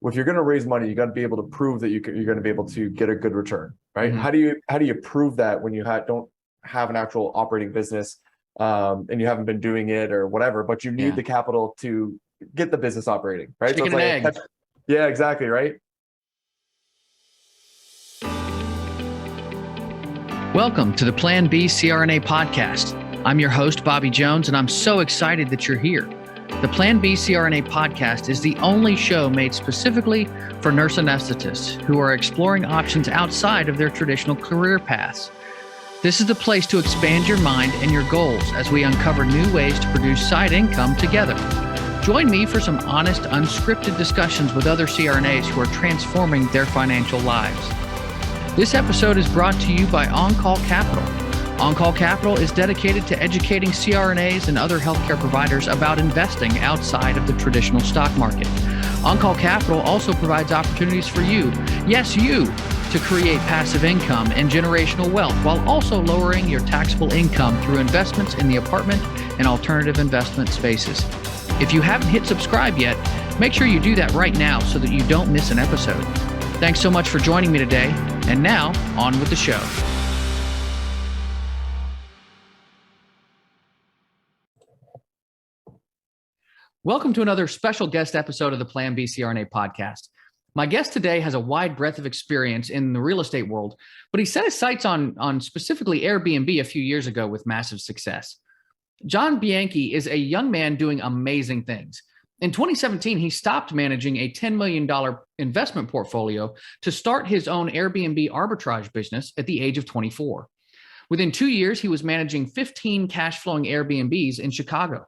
Well, if you're going to raise money, you got to be able to prove that you're going to be able to get a good return, right? Mm-hmm. How do you prove that when you don't have an actual operating business, and you haven't been doing it or whatever, but you need the capital to get the business operating, right? Chicken and egg. Yeah, exactly, right? Welcome to the Plan B CRNA podcast. I'm your host, Bobby Jones, and I'm so excited that you're here. The Plan B CRNA podcast is the only show made specifically for nurse anesthetists who are exploring options outside of their traditional career paths. This is the place to expand your mind and your goals as we uncover new ways to produce side income together. Join me for some honest, unscripted discussions with other CRNAs who are transforming their financial lives. This episode is brought to you by On-Call Capital. On-Call Capital is dedicated to educating CRNAs and other healthcare providers about investing outside of the traditional stock market. On-Call Capital also provides opportunities for you, yes, you, to create passive income and generational wealth while also lowering your taxable income through investments in the apartment and alternative investment spaces. If you haven't hit subscribe yet, make sure you do that right now so that you don't miss an episode. Thanks so much for joining me today. And now, on with the show. Welcome to another special guest episode of the Plan B CRNA podcast. My guest today has a wide breadth of experience in the real estate world, but he set his sights on specifically Airbnb a few years ago with massive success. John Bianchi is a young man doing amazing things. In 2017, he stopped managing a $10 million investment portfolio to start his own Airbnb arbitrage business at the age of 24. Within 2 years, he was managing 15 cash-flowing Airbnbs in Chicago.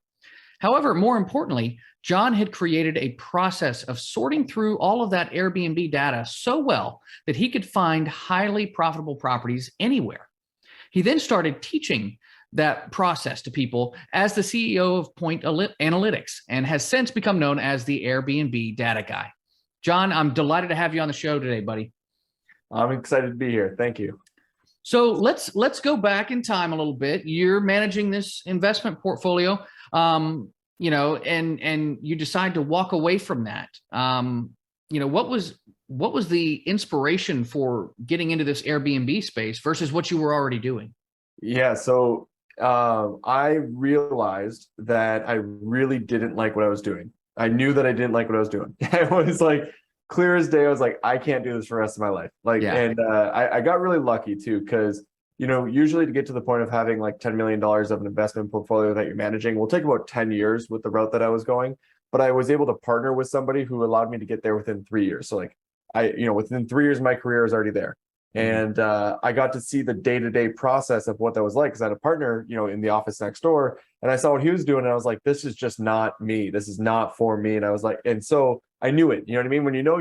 However, more importantly, John had created a process of sorting through all of that Airbnb data so well that he could find highly profitable properties anywhere. He then started teaching that process to people as the CEO of Point Analytics and has since become known as the Airbnb Data Guy. John, I'm delighted to have you on the show today, buddy. I'm excited to be here. Thank you. So let's go back in time a little bit. You're managing this investment portfolio, and you decide to walk away from that. What was the inspiration for getting into this Airbnb space versus what you were already doing? Yeah, so I realized that I really didn't like what I was doing. I knew that I didn't like what I was doing. It was like clear as day. I was like, I can't do this for the rest of my life. And I got really lucky too, because usually to get to the point of having like $10 million of an investment portfolio that you're managing will take about 10 years with the route that I was going. But I was able to partner with somebody who allowed me to get there within 3 years. So like within 3 years, my career is already there. And I got to see the day-to-day process of what that was like because I had a partner, in the office next door, and I saw what he was doing, and I was like, this is just not me. This is not for me. And I was like, and so I knew it. You know what I mean? When you know,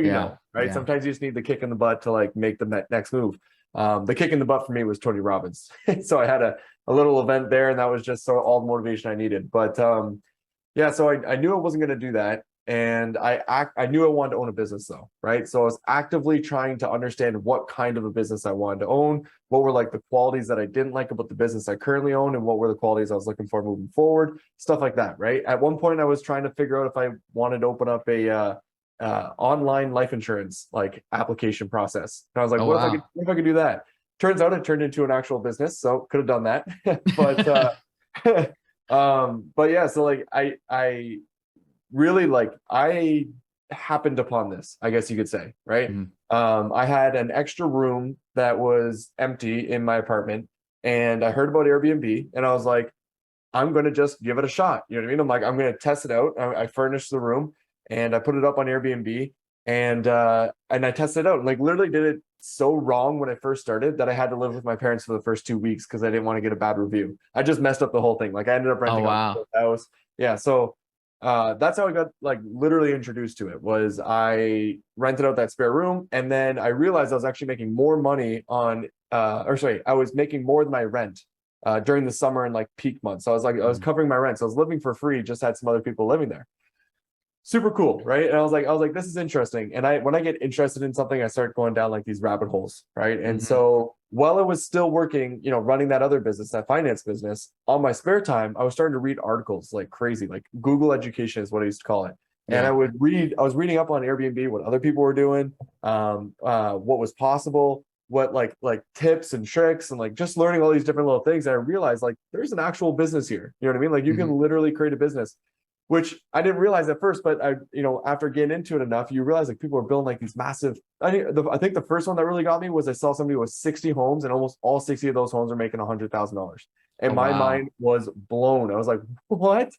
right? Yeah. Sometimes you just need the kick in the butt to like make the next move. The kick in the butt for me was Tony Robbins. So I had a little event there, and that was just all the motivation I needed. But so I knew I wasn't going to do that. And I knew I wanted to own a business though, right? So I was actively trying to understand what kind of a business I wanted to own, what were like the qualities that I didn't like about the business I currently own, and what were the qualities I was looking for moving forward, stuff like that, right? At one point, I was trying to figure out if I wanted to open up a online life insurance like application process. And I was like, what if I could do that? Turns out it turned into an actual business, so could have done that. But yeah, so like I really I happened upon this, I guess you could say, right? Mm-hmm. I had an extra room that was empty in my apartment, and I heard about Airbnb, and I was like, I'm going to just give it a shot. You know what I mean? I'm like, I'm going to test it out. I furnished the room and I put it up on Airbnb, and I tested it out, and like literally did it so wrong when I first started that I had to live with my parents for the first 2 weeks because I didn't want to get a bad review. I just messed up the whole thing. Like I ended up renting a house. Yeah. So that's how I got like literally introduced to it. Was I rented out that spare room, and then I realized I was actually making more money I was making more than my rent during the summer and like peak months. So I was covering my rent. So I was living for free, just had some other people living there. Super cool, right? And I was like, this is interesting. And when I get interested in something, I start going down like these rabbit holes, right? And so while I was still working, running that other business, that finance business, on my spare time, I was starting to read articles like crazy, like Google education is what I used to call it. And Yeah. I was reading up on Airbnb, what other people were doing, what was possible, what like tips and tricks, and like just learning all these different little things. And I realized like there's an actual business here. You know what I mean? Like you Mhm. can literally create a business, which I didn't realize at first, but after getting into it enough, you realize like people are building like these massive. I think the first one that really got me was I saw somebody with 60 homes, and almost all 60 of those homes are making $100,000. And Oh, my wow. mind was blown. I was like, what?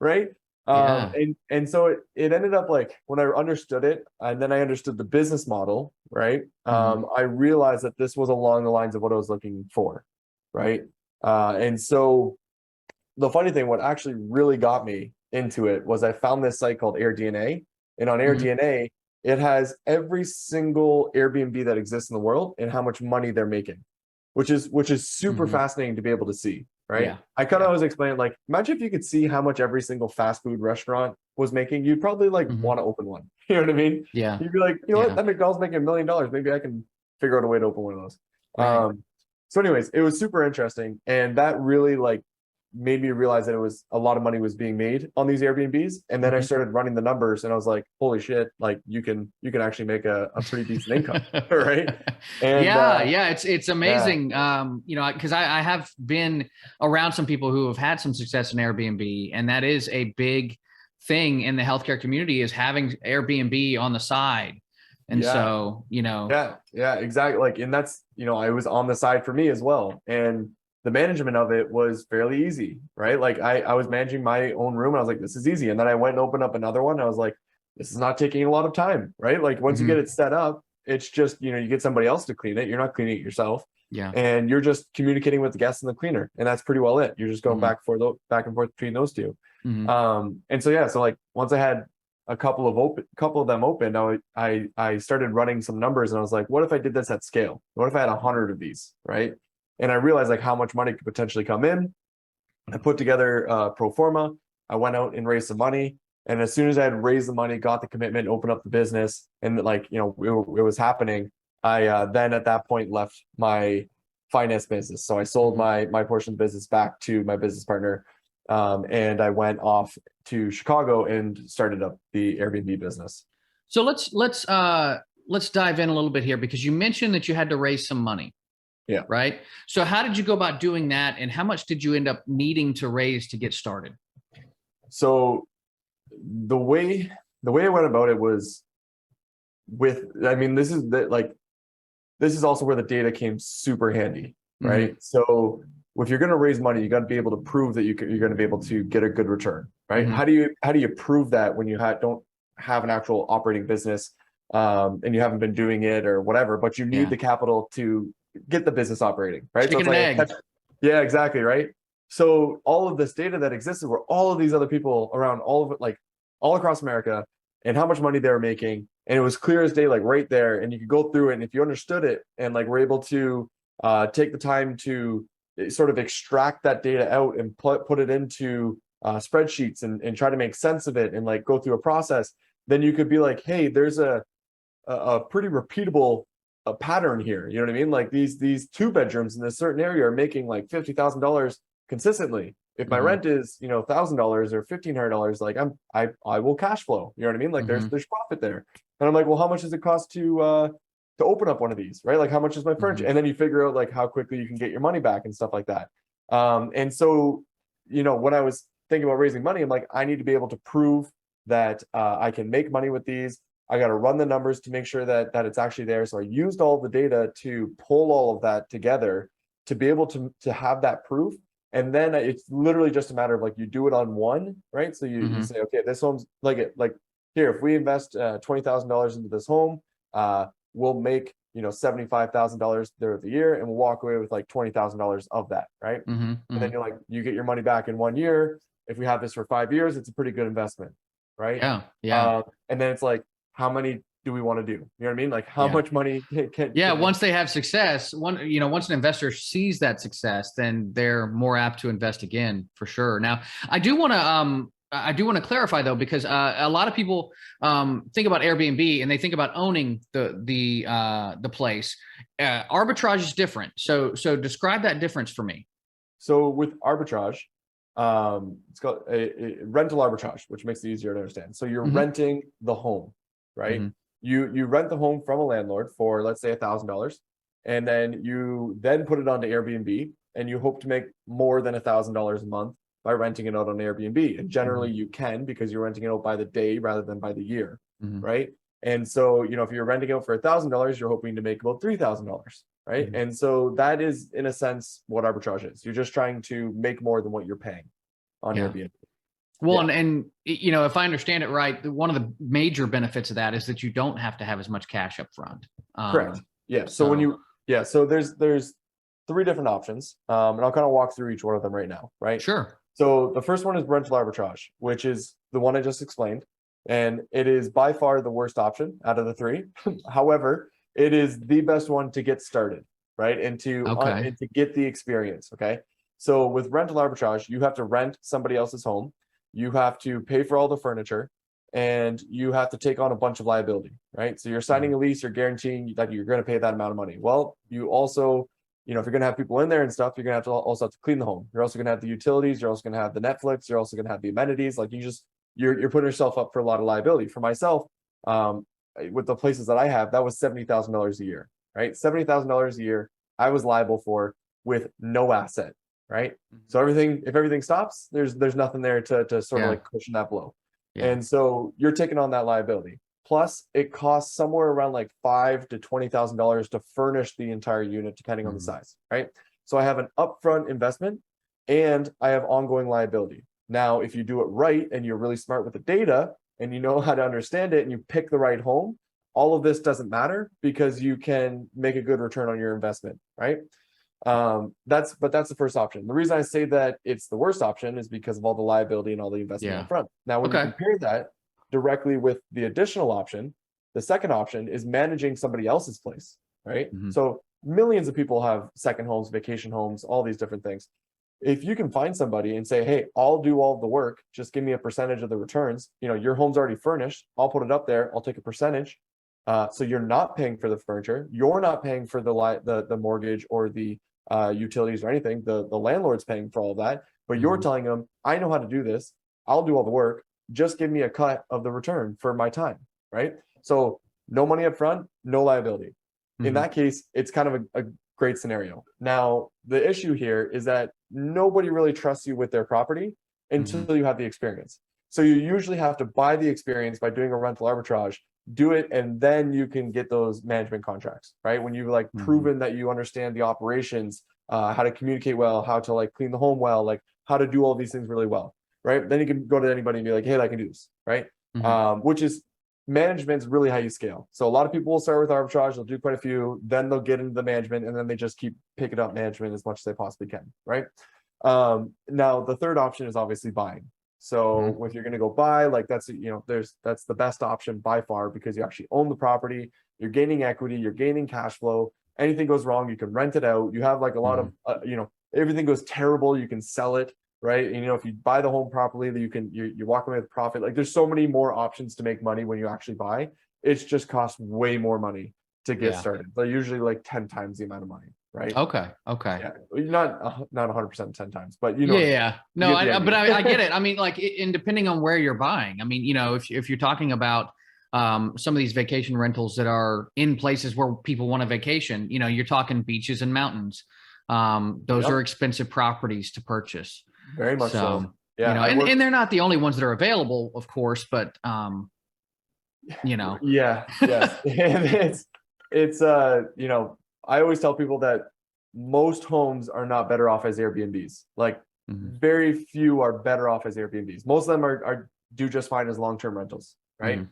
Right? Yeah. And so it ended up like when I understood it, and then I understood the business model, right? Mhm. I realized that this was along the lines of what I was looking for, right? And so the funny thing, what actually really got me into it was I found this site called Air DNA, and on Air Mhm. DNA, it has every single Airbnb that exists in the world and how much money they're making, which is super Mhm. fascinating to be able to see, right? Yeah. I kind of Yeah. always explain like, imagine if you could see how much every single fast food restaurant was making, you'd probably like Mhm. want to open one. You know what I mean? Yeah. You'd be like, you know what, Yeah. that McDonald's making $1 million. Maybe I can figure out a way to open one of those. Right. So anyways, it was super interesting, and that really like made me realize that it was a lot of money was being made on these Airbnbs. And then I Mhm. started running the numbers, and I was like, holy shit, like you can actually make a pretty decent income. Right. And Yeah, yeah, it's yeah, amazing. Because I have been around some people who have had some success in Airbnb, and that is a big thing in the healthcare community is having Airbnb on the side. And yeah, so, yeah, exactly. Like, and that's, I was on the side for me as well. And the management of it was fairly easy, right? Like I was managing my own room, and I was like, this is easy. And then I went and opened up another one. And I was like, this is not taking a lot of time, right? Like once you get mhm, it set up, it's just, you get somebody else to clean it. You're not cleaning it yourself. yeah, And you're just communicating with the guests and the cleaner. And that's pretty well it. You're just going mhm, back and forth between those two. mhm. And so yeah, so like once I had a couple of them open, I started running some numbers, and I was like, what if I did this at scale? What if I had 100 of these, right? And I realized like how much money could potentially come in. I put together pro forma. I went out and raised some money. And as soon as I had raised the money, got the commitment, opened up the business, and like, it was happening, I then at that point left my finance business. So I sold Mhm. my portion of the business back to my business partner. And I went off to Chicago and started up the Airbnb business. So let's dive in a little bit here because you mentioned that you had to raise some money, Yeah. right? So how did you go about doing that, and how much did you end up needing to raise to get started? So the way I went about it was I mean, this is also where the data came super handy, Hmm. right? So if you're going to raise money, you got to be able to prove that you're going to be able to get a good return, right? Hmm. How do you prove that when you don't have an actual operating business, and you haven't been doing it or whatever, but you need Yeah. the capital to get the business operating, right? So Chicken it's and like egg. yeah, exactly, right? So all of this data that existed were all of these other people around all of it, like all across America, and how much money they were making. And it was clear as day, like right there. And you could go through it. And if you understood it and like were able to take the time to sort of extract that data out and put it into spreadsheets and try to make sense of it and like go through a process, then you could be like, hey, there's a pretty repeatable pattern here. You know what I mean? Like these two bedrooms in this certain area are making like $50,000 consistently. If my Hmm. rent is $1,000 or $1,500, like I will cash flow. You know what I mean? Like Hmm. there's profit there. And I'm like, well, how much does it cost to open up one of these, right? Like how much is my furniture? Hmm. And then you figure out like how quickly you can get your money back and stuff like that. And so when I was thinking about raising money, I'm like, I need to be able to prove that I can make money with these. I got to run the numbers to make sure that it's actually there. So I used all the data to pull all of that together to be able to have that proof. And then it's literally just a matter of like you do it on one, right? So you Hmm. say, okay, this home's like here, if we invest $20,000 into this home, we'll make $75,000 there of the year, and we'll walk away with like $20,000 of that, right? Hmm. And Hmm. then you get your money back in 1 year. If we have this for 5 years, it's a pretty good investment, right? Yeah. Yeah. And then it's like, how many do we want to do? You know what I mean? Like how Yeah. much money Yeah, can once they have success, once an investor sees that success, then they're more apt to invest again for sure. Now, I do want to clarify though, because a lot of people think about Airbnb and they think about owning the place. Arbitrage is different. So describe that difference for me. So with arbitrage, it's called a rental arbitrage, which makes it easier to understand. So you're renting the home, right? You rent the home from a landlord for, let's say, $1,000, and then you then put it onto Airbnb, and you hope to make more than $1,000 a month by renting it out on Airbnb. And generally you can, because you're renting it out by the day rather than by the year, right? And so, if you're renting out for $1,000, you're hoping to make about $3,000, right? And so that is, in a sense, what arbitrage is. You're just trying to make more than what you're paying on Airbnb. Well, and if I understand it right, one of the major benefits of that is that you don't have to have as much cash up front. Correct. Yeah. So so there's 3 different options, and I'll kind of walk through each one of them right now, right? Sure. So the first one is rental arbitrage, which is the one I just explained, and it is by far the worst option out of the 3. However, it is the best one to get started, right? And to get the experience. Okay. So with rental arbitrage, you have to rent somebody else's home. You have to pay for all the furniture, and you have to take on a bunch of liability, right? So you're signing a lease, you're guaranteeing that you're going to pay that amount of money. Well, you also, if you're going to have people in there and stuff, you're going to also have to clean the home. You're also going to have the utilities. You're also going to have the Netflix. You're also going to have the amenities. Like you're putting yourself up for a lot of liability. For myself, with the places that I have, that was $70,000 a year, right? $70,000 a year I was liable for with no asset. Right. So if everything stops, there's nothing there to sort of like cushion that blow. And so you're taking on that liability. Plus it costs somewhere around like $5,000 to $20,000 to furnish the entire unit, depending on the size. Right. So I have an upfront investment and I have ongoing liability. Now, if you do it right and you're really smart with the data and you know how to understand it and you pick the right home, all of this doesn't matter because you can make a good return on your investment. Right. That's the first option. The reason I say that it's the worst option is because of all the liability and all the investment up front. Now, when you compare that directly with the additional option, the second option is managing somebody else's place, right? So millions of people have second homes, vacation homes, all these different things. If you can find somebody and say, hey, I'll do all the work, just give me a percentage of the returns. Your home's already furnished. I'll put it up there. I'll take a percentage. So you're not paying for the furniture. You're not paying for the mortgage or the utilities or anything. The landlord's paying for all of that, but you're telling them, I know how to do this. I'll do all the work. Just give me a cut of the return for my time, right? So no money up front, no liability. In that case, it's kind of a great scenario. Now, the issue here is that nobody really trusts you with their property until you have the experience. So you usually have to buy the experience by doing a rental arbitrage, do it, and then you can get those management contracts, right? When you've like proven that you understand the operations, how to communicate well, how to like clean the home well, like how to do all these things really well, right? Then you can go to anybody and be like, hey, I can do this, right? Which is, management's really how you scale. So a lot of people will start with arbitrage, they'll do quite a few, then they'll get into the management, and then they just keep picking up management as much as they possibly can, right? Now the third option is obviously buying. So if you're going to go buy, like that's the best option by far, because you actually own the property, you're gaining equity, you're gaining cash flow. Anything goes wrong, you can rent it out. You have like a lot of, everything goes terrible, you can sell it, right? And, if you buy the home properly, that you walk away with profit. Like there's so many more options to make money when you actually buy. It's just costs way more money to get started. They're usually like 10 times the amount of money. Right. Okay. Yeah. Not 100% 10 times, but No, I get it. I mean, like, and depending on where you're buying, I mean, if you're talking about some of these vacation rentals that are in places where people want a vacation, you're talking beaches and mountains. Those are expensive properties to purchase. Very much so. Yeah. And they're not the only ones that are available, of course, but Yeah. Yes. And it's I always tell people that most homes are not better off as Airbnbs. Like very few are better off as Airbnbs. Most of them do just fine as long-term rentals, right?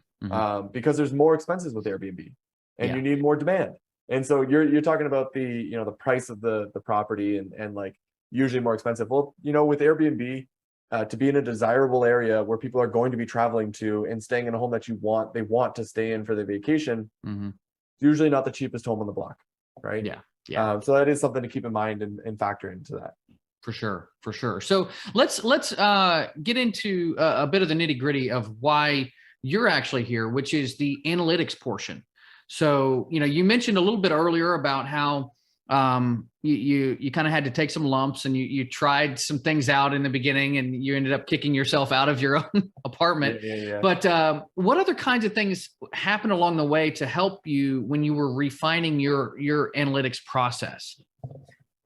Because there's more expenses with Airbnb, and you need more demand. And so you're talking about the price of the property and like usually more expensive. Well, with Airbnb, to be in a desirable area where people are going to be traveling to and staying in a home that they want to stay in for their vacation, it's usually not the cheapest home on the block. Right. Yeah. So that is something to keep in mind and factor into that. For sure. So let's get into a bit of the nitty gritty of why you're actually here, which is the analytics portion. So, you mentioned a little bit earlier about how you kind of had to take some lumps, and you tried some things out in the beginning, and you ended up kicking yourself out of your own apartment. Yeah. But what other kinds of things happened along the way to help you when you were refining your analytics process?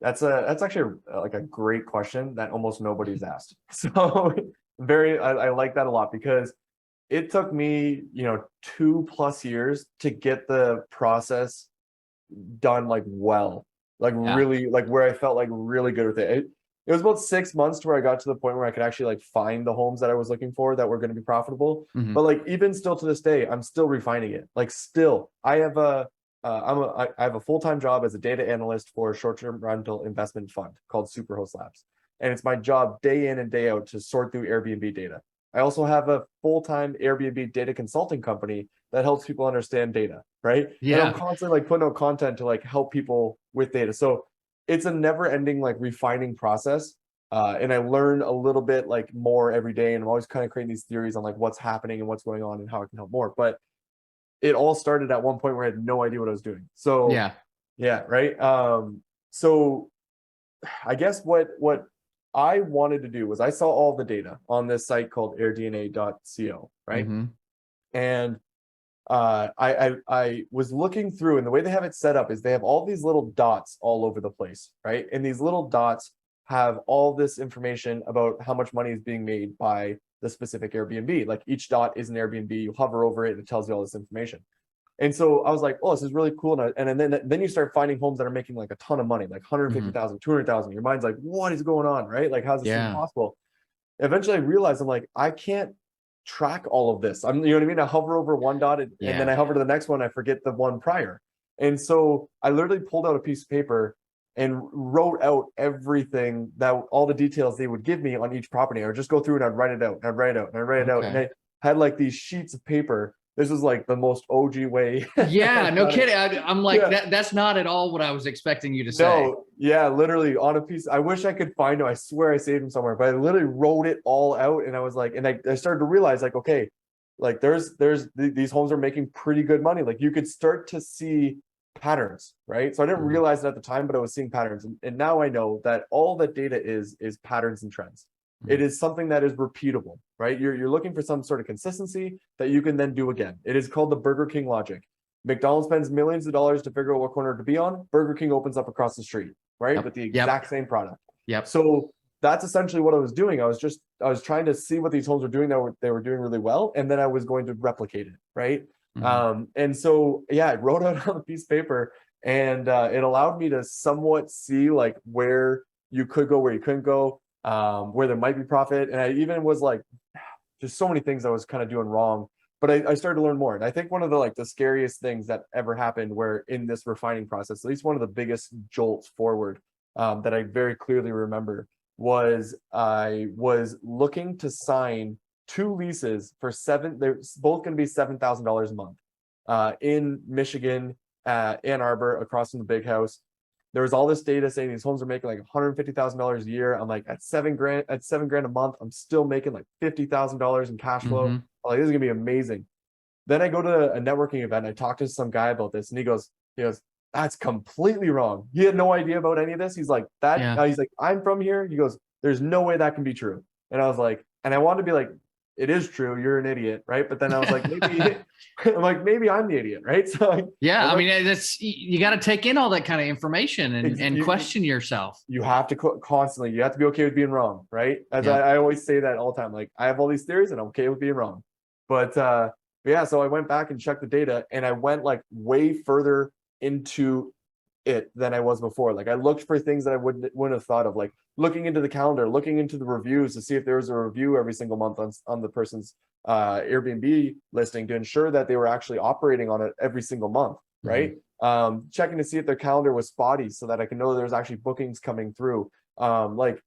That's actually like a great question that almost nobody's asked. So I like that a lot, because it took me, 2+ years to get the process done like well, like Yeah. really, like where I felt like really good with it. It was about 6 months to where I got to the point where I could actually like find the homes that I was looking for that were going to be profitable. Mm-hmm. But like even still to this day, I'm still refining it. Like still, I have I have a full-time job as a data analyst for a short-term rental investment fund called Superhost Labs. And it's my job day in and day out to sort through Airbnb data. I also have a full-time Airbnb data consulting company that helps people understand data, right? And I'm Yeah. constantly like putting out content to like help people with data. So it's a never-ending like refining process. And I learn a little bit like more every day. And I'm always kind of creating these theories on like what's happening and what's going on and how I can help more. But it all started at one point where I had no idea what I was doing. So Yeah. yeah, right. So I guess what I wanted to do was I saw all the data on this site called airdna.co, right? Mm-hmm. And I was looking through, and the way they have it set up is they have all these little dots all over the place, right? And these little dots have all this information about how much money is being made by the specific Airbnb. Like each dot is an Airbnb. You hover over it, and it tells you all this information. And so I was like, oh, this is really cool. And then you start finding homes that are making like a ton of money, like Mm-hmm. 150,000, 200,000. Your mind's like, what is going on, right? Like, how's this even Yeah. possible? Eventually I realized I'm like, I can't track all of this. You know what I mean? I hover over one dot and then I hover to the next one. I forget the one prior. And so I literally pulled out a piece of paper and wrote out everything, that all the details they would give me on each property. I would just go through and I'd write it out, and I'd write it out, and I'd write it out. And I had like these sheets of paper. This is like the most OG way. Yeah, no kidding. I'm like, Yeah. that's not at all what I was expecting you to say. No, yeah, literally on a piece. I wish I could find them. I swear I saved them somewhere, but I literally wrote it all out. And I was like, and I started to realize like, okay, like these homes are making pretty good money. Like you could start to see patterns, right? So I didn't realize it at the time, but I was seeing patterns. And now I know that all that data is patterns and trends. It is something that is repeatable, right? You're looking for some sort of consistency that you can then do again. It is called the Burger King logic. McDonald's spends millions of dollars to figure out what corner to be on. Burger King opens up across the street, right? With the exact same product. Yep. So that's essentially what I was doing. I was trying to see what these homes were doing that they were doing really well, and then I was going to replicate it, right? And so yeah, I wrote out on a piece of paper, and it allowed me to somewhat see like where you could go, where you couldn't go, where there might be profit. And I even was like, just so many things I was kind of doing wrong. But I started to learn more. And I think one of the scariest things that ever happened where in this refining process, at least one of the biggest jolts forward that I very clearly remember, was I was looking to sign 2 leases for they're both going to be $7,000 a month in Michigan, Ann Arbor, across from the big house. There was all this data saying these homes are making like $150,000 a year. I'm like, at $7,000 a month, I'm still making like $50,000 in cash flow. Like, this is gonna be amazing. Then I go to a networking event. I talked to some guy about this, and he goes, that's completely wrong. He had no idea about any of this. He's like, he's like, I'm from here. He goes, there's no way that can be true. And I was like, and I wanted to be like, it is true. You're an idiot, right? But then I was like, maybe I'm the idiot, right? So I mean, that's, you got to take in all that kind of information and question yourself. You have to constantly. You have to be okay with being wrong, right? As I always say that all the time. Like, I have all these theories, and I'm okay with being wrong. But yeah, so I went back and checked the data, and I went like way further into it than I was before. Like, I looked for things that I wouldn't have thought of, like looking into the calendar, looking into the reviews to see if there was a review every single month on the person's Airbnb listing, to ensure that they were actually operating on it every single month, right? Checking to see if their calendar was spotty so that I can know there was actually bookings coming through. Like,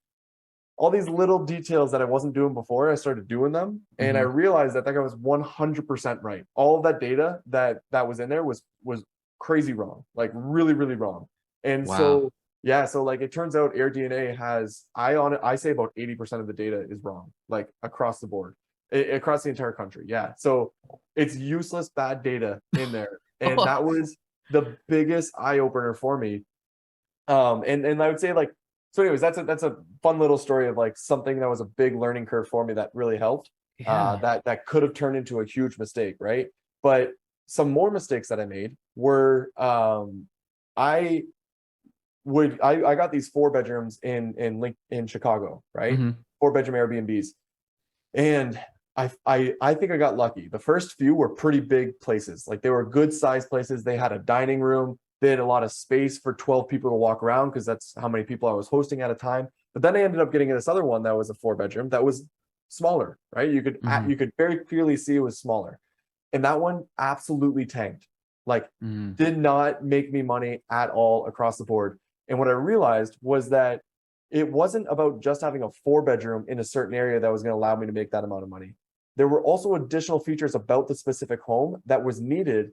all these little details that I wasn't doing before, I started doing them. And I realized that I was 100% right. All of that data that was in there was crazy wrong, like really, really wrong. And so, yeah, so like, it turns out AirDNA has, I say about 80% of the data is wrong, like across the board, across the entire country. Yeah. So it's useless, bad data in there. And that was the biggest eye opener for me. And I would say like, so anyways, that's a fun little story of like something that was a big learning curve for me that really helped. Yeah. That could have turned into a huge mistake, right? But some more mistakes that I made were I I got these 4 bedrooms in Chicago, right? Hmm. 4 bedroom Airbnbs. And I think I got lucky. The first few were pretty big places. Like they were good sized places. They had a dining room. They had a lot of space for 12 people to walk around because that's how many people I was hosting at a time. But then I ended up getting this other one that was a 4 bedroom that was smaller, right? Hmm. You could very clearly see it was smaller. And that one absolutely tanked. Like Hmm. did not make me money at all across the board. And what I realized was that it wasn't about just having a 4 bedroom in a certain area that was going to allow me to make that amount of money. There were also additional features about the specific home that was needed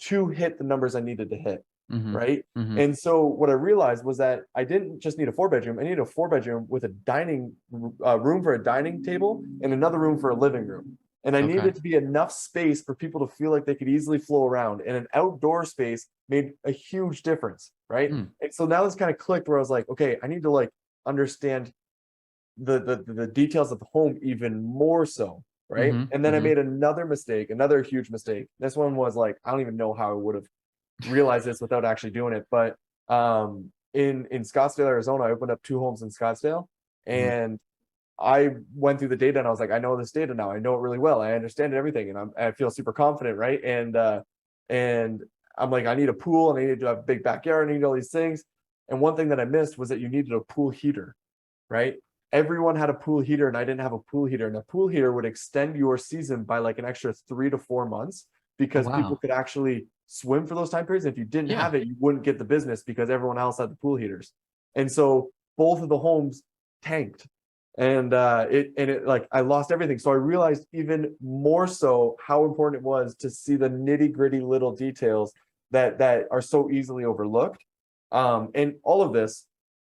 to hit the numbers I needed to hit. Hmm. Right. Hmm. And so what I realized was that I didn't just need a 4 bedroom. I needed a 4 bedroom with a dining room for a dining table and another room for a living room. And I needed Okay. it to be enough space for people to feel like they could easily flow around. And an outdoor space made a huge difference. Right. Hmm. And so now this kind of clicked where I was like, okay, I need to like understand the details of the home even more so, right? Hmm. And then I Hmm. made another mistake, another huge mistake. This one was like I don't even know how I would have realized this without actually doing it, but in Scottsdale, Arizona, I opened up 2 homes in Scottsdale, Hmm. and I went through the data and I was like, I know this data now. I know it really well. I understand everything, and I feel super confident, right? And I'm like, I need a pool, and I need to have a big backyard, and I need all these things. And one thing that I missed was that you needed a pool heater, right? Everyone had a pool heater and I didn't have a pool heater. And a pool heater would extend your season by like an extra 3 to 4 months Oh, because people wow. could actually swim for those time periods. And if you didn't Yeah. have it, you wouldn't get the business because everyone else had the pool heaters. And so both of the homes tanked. And it like I lost everything. So I realized even more so how important it was to see the nitty-gritty little details that are so easily overlooked. And all of this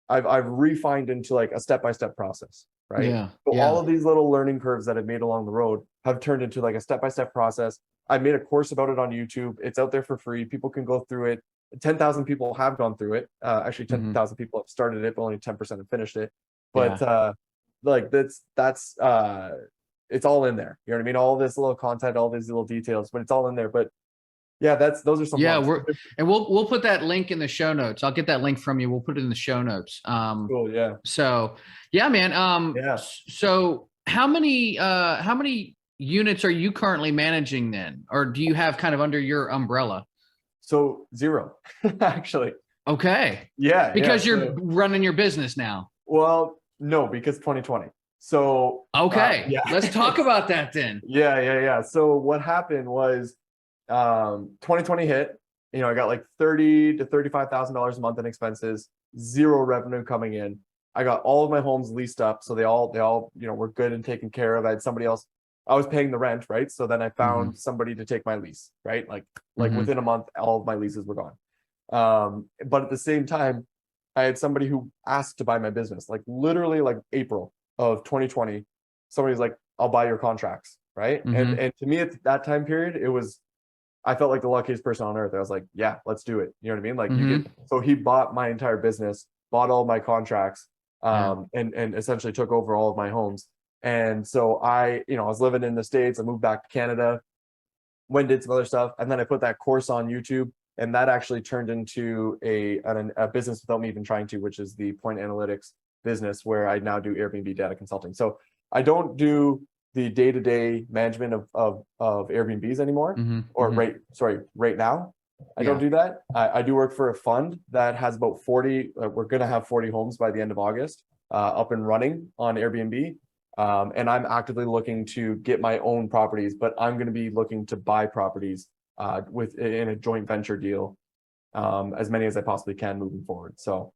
I've refined into like a step-by-step process, right? Yeah. So all Yeah. of these little learning curves that I've made along the road have turned into like a step-by-step process. I made a course about it on YouTube. It's out there for free. People can go through it. 10,000 people have gone through it. Actually, Hmm. 10,000 people have started it, but only 10% have finished it. But Yeah. like that's it's all in there. You know what I mean? All this little content, all these little details, but it's all in there. But yeah, those are some Yeah, bumps. we'll put that link in the show notes. I'll get that link from you. We'll put it in the show notes. Cool. Yeah. So yeah, man. Yeah. So how many units are you currently managing then? Or do you have kind of under your umbrella? So zero, actually. Okay. Yeah. Yeah. Because you're So running your business now. well, no, because 2020. So, Okay. yeah, Let's talk about that then. yeah. So what happened was, 2020 hit. You know, I got like 30 to $35,000 a month in expenses, zero revenue coming in. I got all of my homes leased up, so they all were good and taken care of. I had somebody else. I was paying the rent, right? So then I Hmm. found somebody to take my lease, right? Like Hmm. within a month, all of my leases were gone. But at the same time, I had somebody who asked to buy my business, like literally like April of 2020. Somebody's like, I'll buy your contracts, right? Hmm. And to me at that time period, I felt like the luckiest person on earth. I was like, yeah, let's do it. You know what I mean? Like you Hmm. get so he bought my entire business, bought all my contracts, Yeah. and essentially took over all of my homes. And so I was living in the States. I moved back to Canada, went did some other stuff, and then I put that course on YouTube, and that actually turned into a business without me even trying to, which is the point analytics business where I now do Airbnb data consulting. So I don't do the day-to-day management of Airbnbs anymore, Hmm. or Hmm. right now. I don't Yeah. do that. I do work for a fund that has about 40. We're going to have 40 homes by the end of August, up and running on Airbnb. And I'm actively looking to get my own properties, but I'm going to be looking to buy properties in a joint venture deal, as many as I possibly can moving forward. So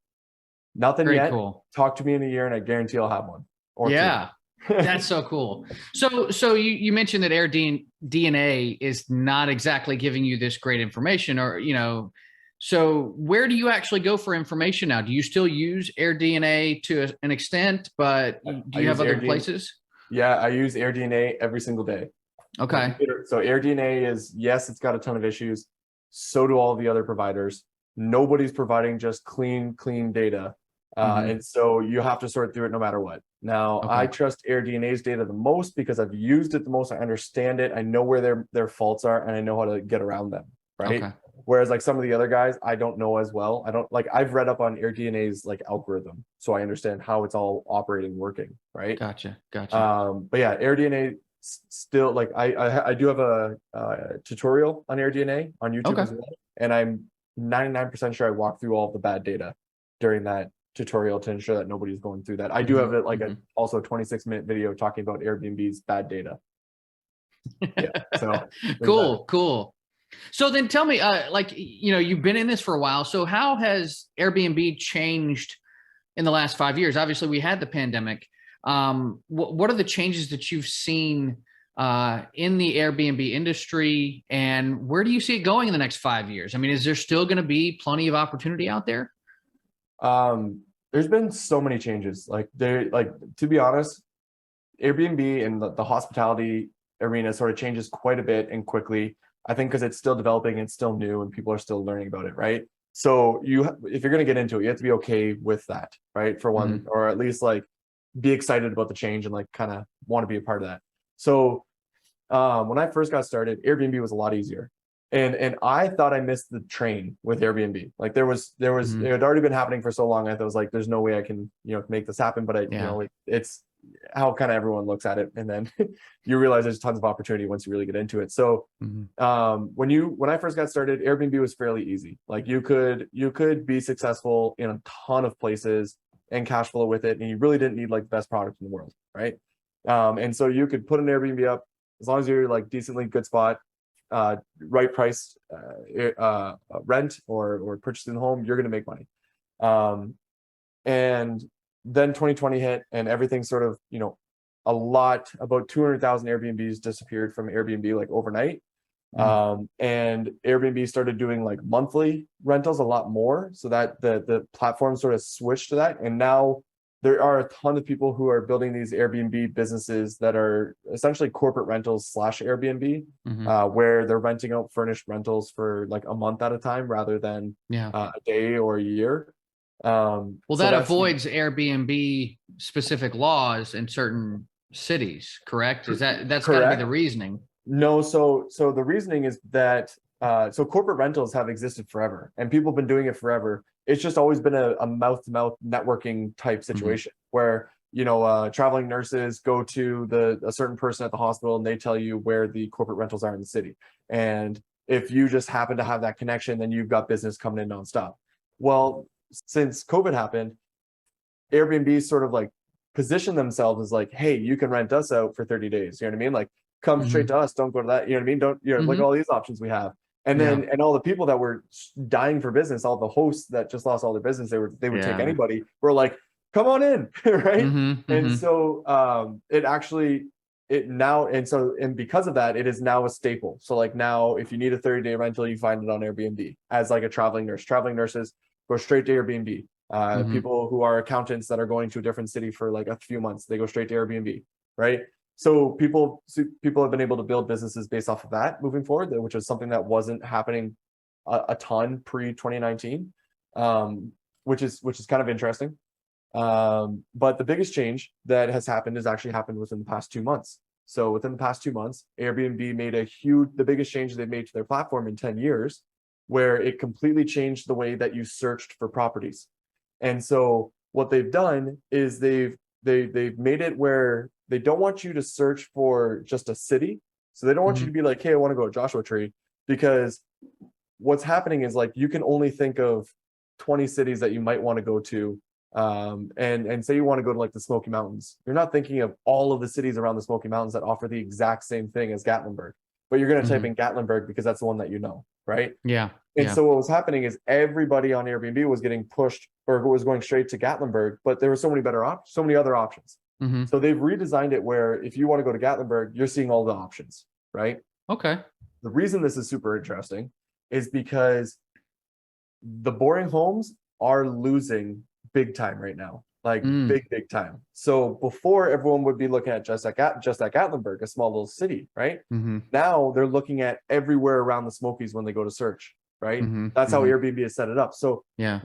nothing Very yet. cool. Talk to me in a year, and I guarantee I'll have one or two. Yeah. That's so cool. So you mentioned that DNA is not exactly giving you this great information, or so where do you actually go for information now? Do you still use AirDNA to an extent, but do I you use have other AirDNA. places? Yeah, I use AirDNA every single day. Like, Okay. so AirDNA is, yes, it's got a ton of issues. So do all the other providers. nobody's providing just clean data. And so you have to sort through it no matter what. Now, I trust AirDNA's data the most because I've used it the most. I understand it. I know where their faults are, and I know how to get around them, right? Okay. Whereas like some of the other guys, I don't know as well. I don't like, I've read up on AirDNA's like algorithm, so I understand how it's all operating, working, right? Gotcha. But yeah, AirDNA still, like I do have a tutorial on AirDNA on YouTube as well, and I'm 99% sure I walk through all of the bad data during that tutorial to ensure that nobody's going through that. I do have it like a also 26-minute video talking about Airbnb's bad data. Yeah. So cool. So then tell me, like, you've been in this for a while. So how has Airbnb changed in the last 5 years? Obviously we had the pandemic. What are the changes that you've seen in the Airbnb industry, and where do you see it going in the next 5 years? I mean, is there still going to be plenty of opportunity out there? There's been so many changes. Like to be honest, Airbnb and the hospitality arena sort of changes quite a bit and quickly. I think because it's still developing, it's still new, and people are still learning about it, right? So if you're going to get into it, you have to be okay with that, right? For one, or at least like be excited about the change and like kind of want to be a part of that. So when I first got started, Airbnb was a lot easier. And I thought I missed the train with Airbnb. Like there was it had already been happening for so long. I thought it was like, there's no way I can, make this happen. But it's how kind of everyone looks at it. And then you realize there's tons of opportunity once you really get into it. So when I first got started, Airbnb was fairly easy. Like you could be successful in a ton of places and cash flow with it. And you really didn't need like the best product in the world, right? And so you could put an Airbnb up as long as you're like decently good spot, right price, rent or purchasing the home, you're going to make money. And then 2020 hit, and everything sort of, about 200,000 Airbnbs disappeared from Airbnb like overnight. And Airbnb started doing like monthly rentals a lot more, so that the platform sort of switched to that. And now there are a ton of people who are building these Airbnb businesses that are essentially corporate rentals / Airbnb, where they're renting out furnished rentals for like a month at a time rather than a day or a year. Well, so that avoids Airbnb specific laws in certain cities, correct? That's got to be the reasoning? No, so the reasoning is that so corporate rentals have existed forever, and people have been doing it forever. It's just always been a mouth-to-mouth networking type situation where traveling nurses go to a certain person at the hospital, and they tell you where the corporate rentals are in the city. And if you just happen to have that connection, then you've got business coming in nonstop. Well, since COVID happened, Airbnb sort of like positioned themselves as like, hey, you can rent us out for 30 days. You know what I mean? Like, come straight to us. Don't go to that. You know what I mean? Don't, like all these options we have. And then, and all the people that were dying for business, all the hosts that just lost all their business, they would take anybody. We're like, come on in, right? And so and because of that, it is now a staple. So like now, if you need a 30-day rental, you find it on Airbnb as like a traveling nurse. Traveling nurses go straight to Airbnb. People who are accountants that are going to a different city for like a few months, they go straight to Airbnb, right? So people have been able to build businesses based off of that moving forward, which is something that wasn't happening a ton pre-2019, which is kind of interesting. But the biggest change that has happened has actually happened within the past 2 months. So within the past 2 months, Airbnb made the biggest change they've made to their platform in 10 years, where it completely changed the way that you searched for properties. And so what they've done is they've made it where they don't want you to search for just a city. So they don't want you to be like, hey, I want to go to Joshua Tree, because what's happening is like, you can only think of 20 cities that you might want to go to. And say you want to go to like the Smoky Mountains. You're not thinking of all of the cities around the Smoky Mountains that offer the exact same thing as Gatlinburg, but you're going to type in Gatlinburg because that's the one that you know, right? And so what was happening is everybody on Airbnb was getting pushed or was going straight to Gatlinburg, but there were so many so many other options. So they've redesigned it where if you want to go to Gatlinburg, you're seeing all the options, right? Okay. The reason this is super interesting is because the boring homes are losing big time right now, like big time. So before, everyone would be looking at just at Gatlinburg, a small little city, right? Now they're looking at everywhere around the Smokies when they go to search. right? Mm-hmm. That's how Mm-hmm. Airbnb has set it up. So Yeah.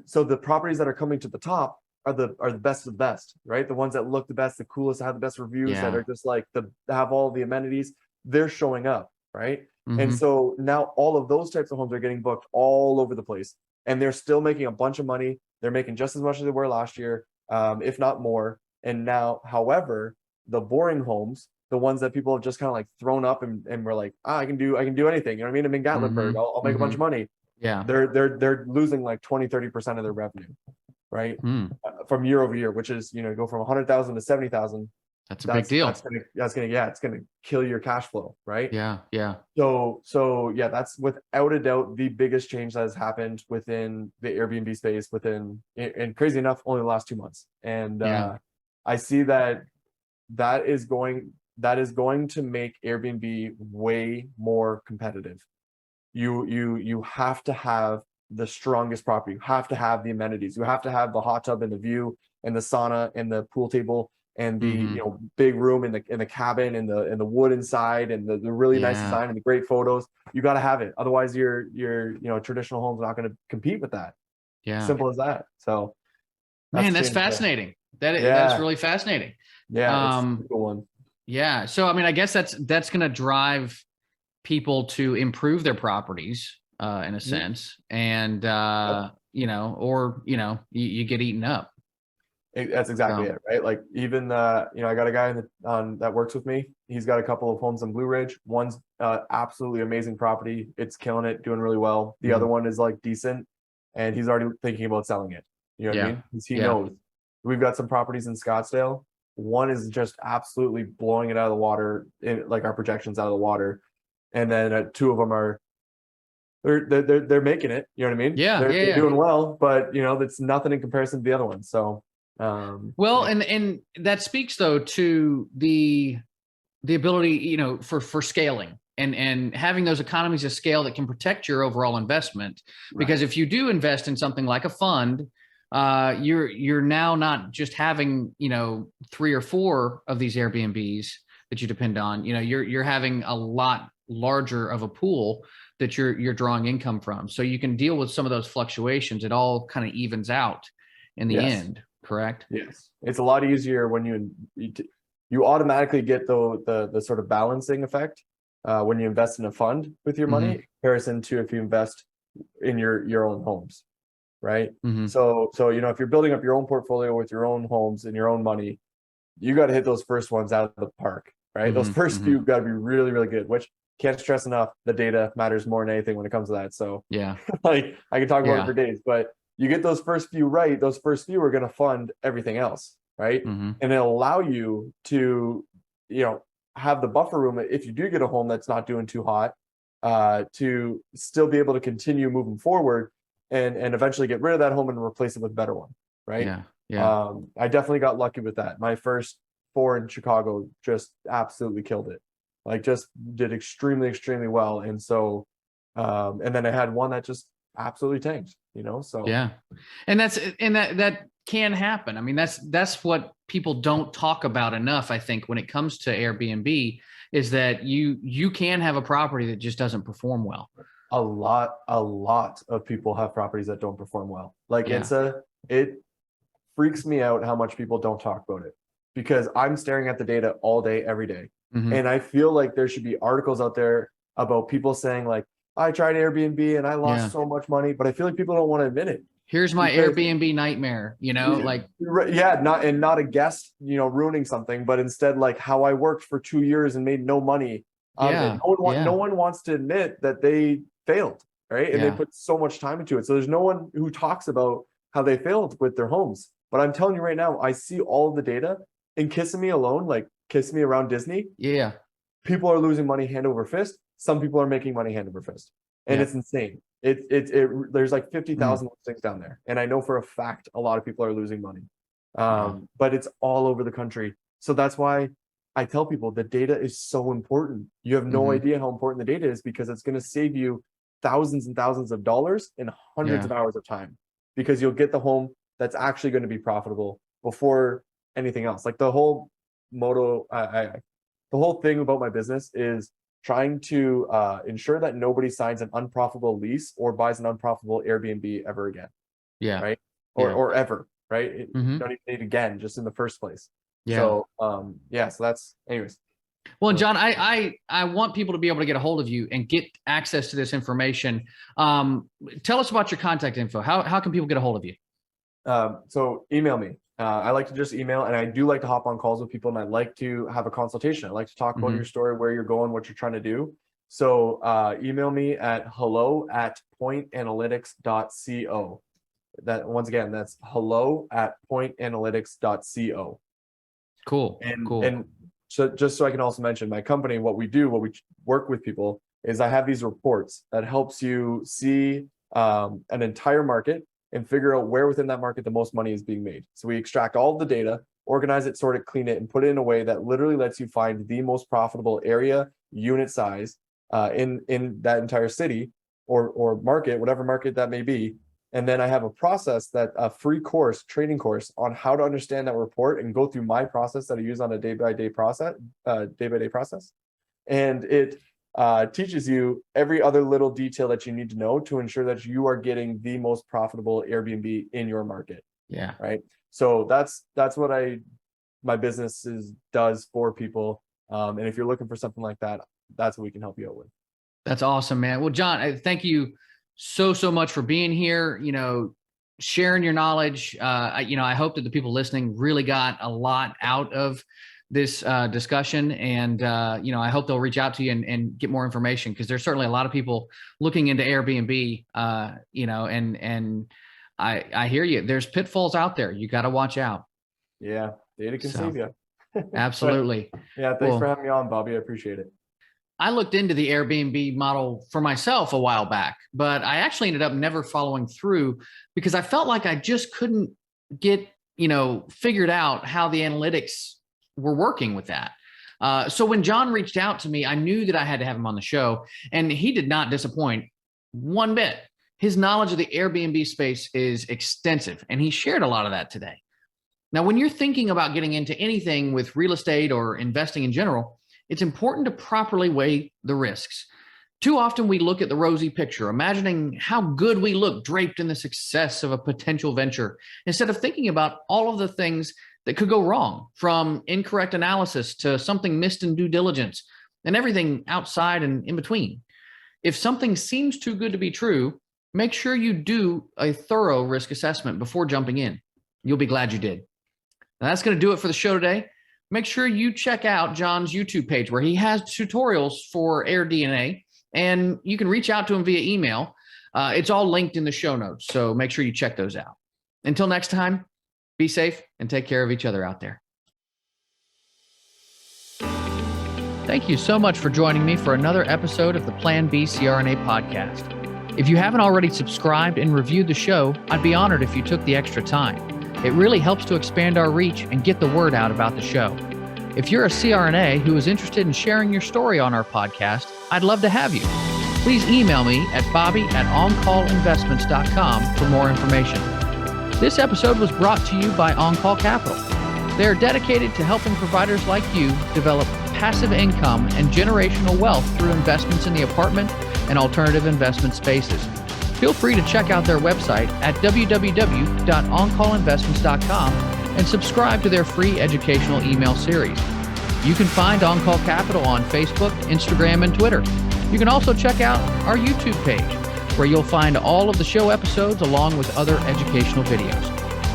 so the properties that are coming to the top are the best of the best, right? The ones that look the best, the coolest, have the best reviews, that Yeah. are just like have all the amenities, they're showing up, right? And Mm-hmm. so now all of those types of homes are getting booked all over the place, and they're still making a bunch of money. They're making just as much as they were last year, if not more. And now, however, the boring homes, the ones that people have just kind of like thrown up and were like, I can do anything. You know what I mean? I'm in Gatlinburg. Mm-hmm. I'll make a bunch Mm-hmm. of money. Yeah. They're losing like 20-30% of their revenue, right? Mm. From year over year, which is, go from 100,000 to 70,000. That's a big deal. It's gonna kill your cash flow, right? Yeah. Yeah. So yeah, that's without a doubt the biggest change that has happened within the Airbnb space and crazy enough, only the last 2 months. And Yeah. I see that is going to make Airbnb way more competitive. You have to have the strongest property. You have to have the amenities. You have to have the hot tub and the view and the sauna and the pool table and the Mm-hmm. big room in the cabin and the wood inside and the really nice Yeah. design and the great photos. You got to have it. Otherwise, your traditional home's not going to compete with that. Yeah. Simple as that. So Man, that's changed. fascinating. That's Yeah, really fascinating. yeah, it's a Um, cool one. yeah. So I mean, I guess that's going to drive people to improve their properties in a sense, and Yep. you get eaten up. That's exactly So it, right? Like even I got a guy that works with me. He's got a couple of homes in Blue Ridge. One's absolutely amazing property. It's killing it, doing really well. The other mhm. one is like decent, and he's already thinking about selling it. You know what I Yeah. mean? Because he Yeah. knows. We've got some properties in Scottsdale. One is just absolutely blowing it out of the water, like our projections out of the water, and then two of them are they're making it. You know what I mean? Yeah. They're Yeah. doing well, but that's nothing in comparison to the other one. So. Well, Yeah. and that speaks though to the ability, for scaling and having those economies of scale that can protect your overall investment. Because Right. if you do invest in something like a fund, you're now not just having, 3 or 4 of these Airbnbs that you depend on. You're having a lot larger of a pool that you're drawing income from. So you can deal with some of those fluctuations. It all kind of evens out in the Yes. end, correct? Yes. It's a lot easier when you automatically get the sort of balancing effect when you invest in a fund with your money Mm-hmm. in comparison to if you invest in your own homes, right? Mm-hmm. So if you're building up your own portfolio with your own homes and your own money, you got to hit those first ones out of the park, right? Those Mm-hmm. first Mm-hmm. few got to be really, really good, which can't stress enough. The data matters more than anything when it comes to that. So Yeah. like I can talk about it Yeah. for days, but you get those first few right, those first few are going to fund everything else, right? Mm-hmm. And it'll allow you to, have the buffer room if you do get a home that's not doing too hot, to still be able to continue moving forward and eventually get rid of that home and replace it with a better one, right? Yeah. Yeah. I definitely got lucky with that. My first 4 in Chicago just absolutely killed it. Like just did extremely, extremely well. And so, and then I had one that just absolutely tanked, so. Yeah. And that can happen. I mean, that's what people don't talk about enough, I think, when it comes to Airbnb, is that you can have a property that just doesn't perform well. A lot of people have properties that don't perform well. Like Yeah. it freaks me out how much people don't talk about it, because I'm staring at the data all day, every day. Mm-hmm. And I feel like there should be articles out there about people saying like, I tried Airbnb and I lost so much money, but I feel like people don't want to admit it. Here's my Because Airbnb nightmare, like, yeah, not a guest, ruining something, but instead like how I worked for 2 years and made no money. yeah. No one wants to admit that they failed, right? And they Yeah. put so much time into it. So there's no one who talks about how they failed with their homes. But I'm telling you right now, I see all of the data in Kissimmee alone, like Kissimmee around Disney. Yeah. People are losing money hand over fist. Some people are making money hand over fist, and Yeah. it's insane. There's like 50,000 listings down there, and I know for a fact a lot of people are losing money. But it's all over the country. So that's why I tell people the data is so important. You have no idea how important the data is, because it's going to save you thousands and thousands of dollars and hundreds of hours of time, because you'll get the home that's actually going to be profitable before anything else. Like the whole the whole thing about my business is trying to ensure that nobody signs an unprofitable lease or buys an unprofitable Airbnb ever again. Yeah. Right. Yeah. Or ever. Right. You Mhm. don't even need again, just in the first place. Yeah. So so that's anyways. Well, John, I want people to be able to get a hold of you and get access to this information. Tell us about your contact info. How can people get a hold of you? So email me. I like to just email, and I do like to hop on calls with people, and I like to have a consultation. I like to talk about your story, where you're going, what you're trying to do. So email me at hello@pointanalytics.co. That once again, that's hello@pointanalytics.co. Cool. And so just so I can also mention my company, what we work with people is I have these reports that helps you see an entire market and figure out where within that market the most money is being made. So we extract all of the data, organize it, sort it, clean it, and put it in a way that literally lets you find the most profitable area, unit size in that entire city or market, whatever market that may be. And then I have a process, that a free course, training course on how to understand that report and go through my process that I use on a day-by-day process. And it teaches you every other little detail that you need to know to ensure that you are getting the most profitable Airbnb in your market. Yeah. Right. So that's what my business does for people. And if you're looking for something like that, that's what we can help you out with. That's awesome, man. Well, John, thank you so much for being here, sharing your knowledge. I hope that the people listening really got a lot out of this discussion, and I hope they'll reach out to you and get more information, because there's certainly a lot of people looking into Airbnb, and I hear you. There's pitfalls out there. You got to watch out. Yeah, data can save you. Absolutely. Yeah, thanks for having me on, Bobby. I appreciate it. I looked into the Airbnb model for myself a while back, but I actually ended up never following through because I felt like I just couldn't get, figured out how the analytics were working with that. So when John reached out to me, I knew that I had to have him on the show, and he did not disappoint one bit. His knowledge of the Airbnb space is extensive, and he shared a lot of that today. Now, when you're thinking about getting into anything with real estate or investing in general, it's important to properly weigh the risks. Too often we look at the rosy picture, imagining how good we look draped in the success of a potential venture, instead of thinking about all of the things that could go wrong, from incorrect analysis to something missed in due diligence and everything outside and in between. If something seems too good to be true, make sure you do a thorough risk assessment before jumping in. You'll be glad you did. Now, that's going to do it for the show today. Make sure you check out John's YouTube page, where he has tutorials for AirDNA, and you can reach out to him via email. It's all linked in the show notes, so make sure you check those out. Until next time, be safe and take care of each other out there. Thank you so much for joining me for another episode of the Plan B CRNA podcast. If you haven't already subscribed and reviewed the show, I'd be honored if you took the extra time. It really helps to expand our reach and get the word out about the show. If you're a CRNA who is interested in sharing your story on our podcast, I'd love to have you. Please email me at bobby@oncallinvestments.com for more information. This episode was brought to you by On-Call Capital. They are dedicated to helping providers like you develop passive income and generational wealth through investments in the apartment and alternative investment spaces. Feel free to check out their website at www.oncallinvestments.com and subscribe to their free educational email series. You can find On-Call Capital on Facebook, Instagram, and Twitter. You can also check out our YouTube page, where you'll find all of the show episodes along with other educational videos.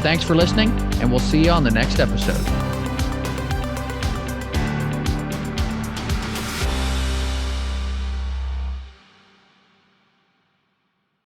Thanks for listening, and we'll see you on the next episode.